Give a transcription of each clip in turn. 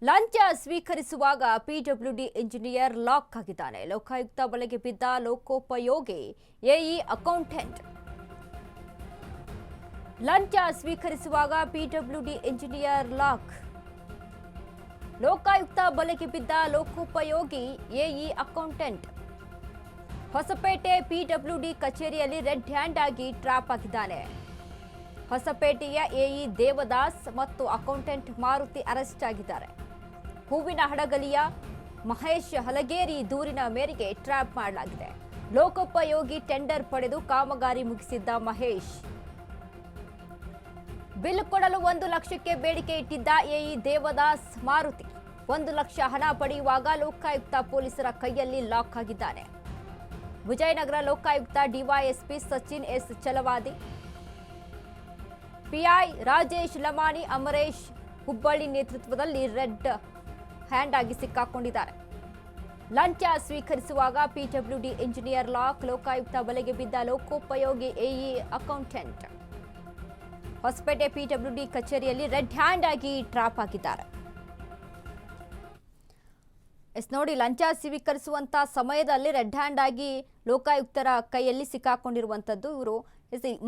ಲಂಚ ಸ್ವೀಕರಿಸುವಾಗ PWD engineer lock ಆಗಿದ್ದಾನೆ. ಲೋಕಾಯುಕ್ತ ಬಲೆಗೆ ಬಿದ್ದ ಲೋಕೋಪಯೋಗಿ ಎಇ ಅಕೌಂಟೆಂಟ್. ಲಂಚ ಸ್ವೀಕರಿಸುವಾಗ ಪಿಡಬ್ಲ್ಯೂಡಿ ಇಂಜಿನಿಯರ್ ಲಾಕ್. ಲೋಕಾಯುಕ್ತ ಬಲೆಗೆ ಬಿದ್ದ ಲೋಕೋಪಯೋಗಿ ಎಇ ಅಕೌಂಟೆಂಟ್. ಹೊಸಪೇಟೆ ಪಿಡಬ್ಲ್ಯೂಡಿ ಕಚೇರಿಯಲ್ಲಿ ರೆಡ್ ಹ್ಯಾಂಡ್ ಆಗಿ ಟ್ರಾಪ್ ಆಗಿದ್ದಾನೆ. ಹೊಸಪೇಟೆಯ ಎಇ ದೇವದಾಸ್ ಮತ್ತು ಅಕೌಂಟೆಂಟ್ ಮಾರುತಿ ಅರೆಸ್ಟ್ ಆಗಿದ್ದಾರೆ. ಹೂವಿನ ಹಡಗಲಿಯ ಮಹೇಶ್ ಹಲಗೇರಿ ದೂರಿನ ಮೇರೆಗೆ ಟ್ರ್ಯಾಪ್ ಮಾಡಲಾಗಿದೆ. ಲೋಕೋಪಯೋಗಿ ಟೆಂಡರ್ ಪಡೆದು ಕಾಮಗಾರಿ ಮುಗಿಸಿದ್ದ ಮಹೇಶ್ ಬಿಲ್ ಕೊಡಲು 1 ಲಕ್ಷಕ್ಕೆ ಬೇಡಿಕೆ ಇಟ್ಟಿದ್ದ ಎಇ ದೇವದಾಸ್ ಮಾರುತಿ 1 ಲಕ್ಷ ಹಣ ಪಡೆಯುವಾಗ ಲೋಕಾಯುಕ್ತ ಪೊಲೀಸರ ಕೈಯಲ್ಲಿ ಲಾಕ್ ಆಗಿದ್ದಾನೆ. Vijayanagara Lokayukta DYSP Sachin S Chalavadi, PI Rajesh Lamani, Amaresh Hubballi ನೇತೃತ್ವದಲ್ಲಿ ರೆಡ್ ಹ್ಯಾಂಡ್ ಆಗಿ ಸಿಕ್ಕಾಕೊಂಡಿದ್ದಾರೆ. ಲಂಚ ಸ್ವೀಕರಿಸುವಾಗ ಪಿಡಬ್ಲ್ಯೂಡಿ ಇಂಜಿನಿಯರ್ ಲಾಕ್. ಲೋಕಾಯುಕ್ತ ಬಲೆಗೆ ಬಿದ್ದ ಲೋಕೋಪಯೋಗಿ ಎಇ ಅಕೌಂಟೆಂಟ್. ಹೊಸಪೇಟೆ ಪಿಡಬ್ಲ್ಯೂಡಿ ಕಚೇರಿಯಲ್ಲಿ ರೆಡ್ ಹ್ಯಾಂಡ್ ಆಗಿ ಟ್ರಾಪ್ ಆಗಿದ್ದಾರೆ. ನೋಡಿ, ಲಂಚ ಸ್ವೀಕರಿಸುವಂತ ಸಮಯದಲ್ಲಿ ರೆಡ್ ಹ್ಯಾಂಡ್ ಆಗಿ ಲೋಕಾಯುಕ್ತರ ಕೈಯಲ್ಲಿ ಸಿಕ್ಕಾಕೊಂಡಿರುವಂತದ್ದು ಇವರು.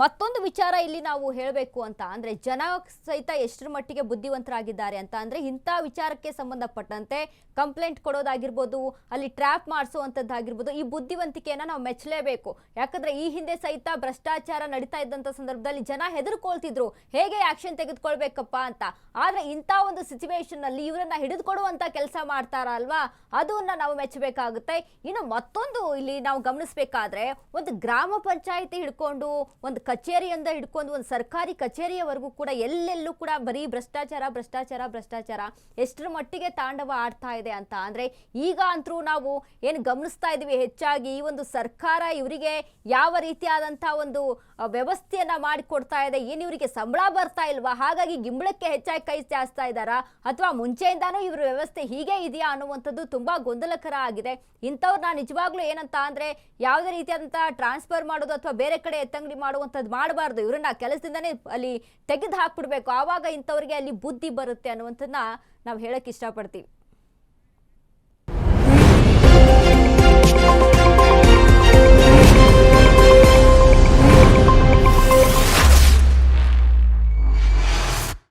ಮತ್ತೊಂದು ವಿಚಾರ ಇಲ್ಲಿ ನಾವು ಹೇಳಬೇಕು ಅಂತ ಅಂದ್ರೆ, ಜನ ಸಹಿತ ಎಷ್ಟರ ಮಟ್ಟಿಗೆ ಬುದ್ಧಿವಂತರಾಗಿದ್ದಾರೆ ಅಂತ ಅಂದ್ರೆ, ಇಂಥ ವಿಚಾರಕ್ಕೆ ಸಂಬಂಧಪಟ್ಟಂತೆ ಕಂಪ್ಲೇಂಟ್ ಕೊಡೋದಾಗಿರ್ಬೋದು, ಅಲ್ಲಿ ಟ್ರ್ಯಾಪ್ ಮಾಡಿಸುವಂಥದ್ದಾಗಿರ್ಬೋದು, ಈ ಬುದ್ಧಿವಂತಿಕೆಯನ್ನು ನಾವು ಮೆಚ್ಚಲೇಬೇಕು. ಯಾಕಂದ್ರೆ ಈ ಹಿಂದೆ ಸಹಿತ ಭ್ರಷ್ಟಾಚಾರ ನಡೀತಾ ಇದ್ದಂಥ ಸಂದರ್ಭದಲ್ಲಿ ಜನ ಹೆದರ್ಕೊಳ್ತಿದ್ರು, ಹೇಗೆ ಆಕ್ಷನ್ ತೆಗೆದುಕೊಳ್ಬೇಕಪ್ಪ ಅಂತ. ಆದ್ರೆ ಇಂಥ ಒಂದು ಸಿಚುವೇಶನ್ ನಲ್ಲಿ ಇವರನ್ನ ಹಿಡಿದುಕೊಡುವಂತ ಕೆಲಸ ಮಾಡ್ತಾರ ಅಲ್ವಾ, ಅದನ್ನ ನಾವು ಮೆಚ್ಚಬೇಕಾಗುತ್ತೆ. ಇನ್ನು ಮತ್ತೊಂದು ಇಲ್ಲಿ ನಾವು ಗಮನಿಸಬೇಕಾದ್ರೆ, ಒಂದು ಗ್ರಾಮ ಪಂಚಾಯಿತಿ ಹಿಡ್ಕೊಂಡು, ಒಂದು ಕಚೇರಿಯಿಂದ ಹಿಡ್ಕೊಂಡು, ಒಂದು ಸರ್ಕಾರಿ ಕಚೇರಿಯವರೆಗೂ ಕೂಡ ಎಲ್ಲೆಲ್ಲೂ ಕೂಡ ಬರೀ ಭ್ರಷ್ಟಾಚಾರ ಭ್ರಷ್ಟಾಚಾರ ಭ್ರಷ್ಟಾಚಾರ ಎಷ್ಟರ ಮಟ್ಟಿಗೆ ತಾಂಡವ ಆಡ್ತಾ ಇದೆ ಅಂತ ಅಂದ್ರೆ, ಈಗ ಅಂತೂ ನಾವು ಏನು ಗಮನಿಸ್ತಾ ಇದೀವಿ, ಹೆಚ್ಚಾಗಿ ಈ ಒಂದು ಸರ್ಕಾರ ಇವರಿಗೆ ಯಾವ ರೀತಿಯಾದಂಥ ಒಂದು ವ್ಯವಸ್ಥೆಯನ್ನ ಮಾಡಿಕೊಡ್ತಾ ಇದೆ, ಏನು ಇವರಿಗೆ ಸಂಬಳ ಬರ್ತಾ ಇಲ್ವಾ, ಹಾಗಾಗಿ ಗಿಂಬಳಕ್ಕೆ ಹೆಚ್ಚಾಗಿ ಕೈ ಚಾಚ್ತಾ ಇದ್ದಾರಾ, ಅಥವಾ ಮುಂಚೆಯಿಂದಾನು ಇವ್ರ ವ್ಯವಸ್ಥೆ ಹೀಗೆ ಇದೆಯಾ ಅನ್ನುವಂಥದ್ದು ತುಂಬಾ ಗೊಂದಲಕರ ಆಗಿದೆ. ಇಂಥವ್ರನ್ನ ನಿಜವಾಗ್ಲೂ ಏನಂತ ಅಂದ್ರೆ, ಯಾವುದೇ ರೀತಿಯಾದಂಥ ಟ್ರಾನ್ಸ್ಫರ್ ಮಾಡೋದು ಅಥವಾ ಬೇರೆ ಕಡೆ ಎತ್ತಂಗಡಿ ಮಾಡುವಂಥದ್ದು ಮಾಡಬಾರ್ದು. ಇವರನ್ನ ಕೆಲಸದಿಂದನೇ ಅಲ್ಲಿ ತೆಗೆದು ಹಾಕ್ಬಿಡ್ಬೇಕು. ಆವಾಗ ಇಂಥವ್ರಿಗೆ ಅಲ್ಲಿ ಬುದ್ಧಿ ಬರುತ್ತೆ ಅನ್ನುವಂಥದ್ದನ್ನ ನಾವು ಹೇಳಕ್ ಇಷ್ಟಪಡ್ತೀವಿ.